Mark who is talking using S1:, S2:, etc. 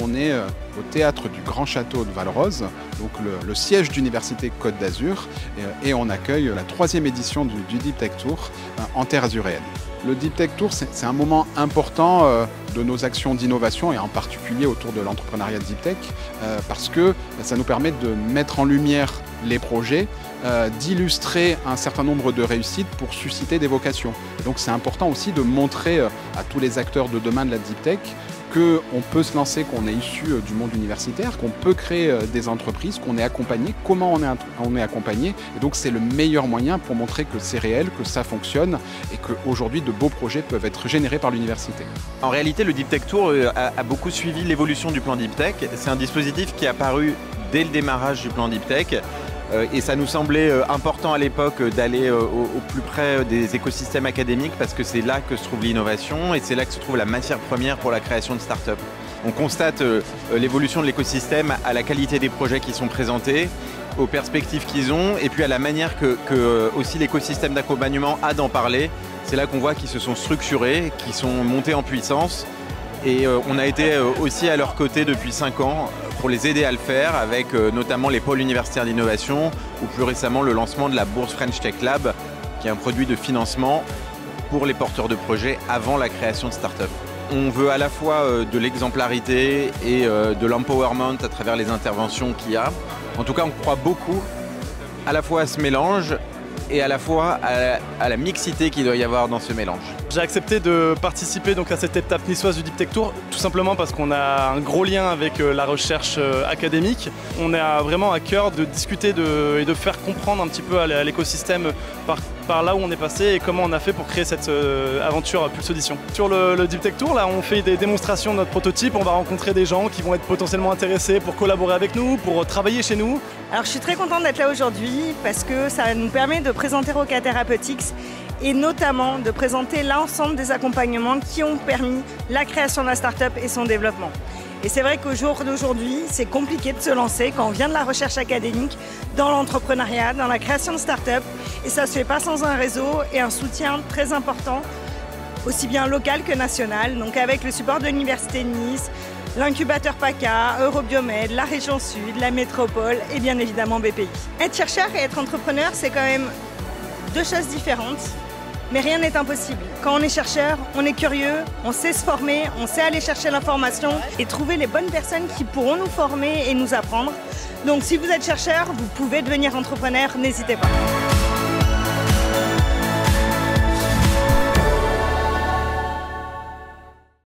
S1: on est au théâtre du Grand Château de Valrose, donc le siège d'Université Côte d'Azur, et on accueille la 3e édition du Deep Tech Tour en terre azuréenne. Le Deep Tech Tour, c'est un moment important de nos actions d'innovation et en particulier autour de l'entrepreneuriat Deep Tech parce que ça nous permet de mettre en lumière les projets, d'illustrer un certain nombre de réussites pour susciter des vocations. Et donc c'est important aussi de montrer à tous les acteurs de demain de la Deep Tech qu'on peut se lancer, qu'on est issu du monde universitaire, qu'on peut créer des entreprises, qu'on est accompagné, comment on est accompagné. Et donc c'est le meilleur moyen pour montrer que c'est réel, que ça fonctionne et qu'aujourd'hui de beaux projets peuvent être générés par l'université.
S2: En réalité, le Deep Tech Tour a beaucoup suivi l'évolution du plan Deep Tech. C'est un dispositif qui est apparu dès le démarrage du plan Deep Tech. Et ça nous semblait important à l'époque d'aller au plus près des écosystèmes académiques parce que c'est là que se trouve l'innovation et c'est là que se trouve la matière première pour la création de start-up. On constate l'évolution de l'écosystème à la qualité des projets qui sont présentés, aux perspectives qu'ils ont et puis à la manière que aussi l'écosystème d'accompagnement a d'en parler. C'est là qu'on voit qu'ils se sont structurés, qu'ils sont montés en puissance et on a été aussi à leur côté depuis 5 ans pour les aider à le faire avec notamment les pôles universitaires d'innovation ou plus récemment le lancement de la bourse French Tech Lab qui est un produit de financement pour les porteurs de projets avant la création de start-up. On veut à la fois de l'exemplarité et de l'empowerment à travers les interventions qu'il y a. En tout cas, on croit beaucoup à la fois à ce mélange et à la fois à la mixité qu'il doit y avoir dans ce mélange.
S3: J'ai accepté de participer donc à cette étape niçoise du Deep Tech Tour, tout simplement parce qu'on a un gros lien avec la recherche académique. On a vraiment à cœur de discuter et de faire comprendre un petit peu à l'écosystème par là où on est passé et comment on a fait pour créer cette aventure Pulse Audition. Sur le Deep Tech Tour, là, on fait des démonstrations de notre prototype, on va rencontrer des gens qui vont être potentiellement intéressés pour collaborer avec nous, pour travailler chez nous.
S4: Alors je suis très contente d'être là aujourd'hui parce que ça nous permet de présenter Roca Therapeutics et notamment de présenter l'ensemble des accompagnements qui ont permis la création de la start-up et son développement. Et c'est vrai qu'au jour d'aujourd'hui, c'est compliqué de se lancer quand on vient de la recherche académique, dans l'entrepreneuriat, dans la création de start-up. Et ça ne se fait pas sans un réseau et un soutien très important, aussi bien local que national. Donc avec le support de l'Université de Nice, l'incubateur PACA, Eurobiomed, la région Sud, la métropole et bien évidemment BPI. Être chercheur et être entrepreneur, c'est quand même 2 choses différentes. Mais rien n'est impossible. Quand on est chercheur, on est curieux, on sait se former, on sait aller chercher l'information et trouver les bonnes personnes qui pourront nous former et nous apprendre. Donc si vous êtes chercheur, vous pouvez devenir entrepreneur, n'hésitez pas.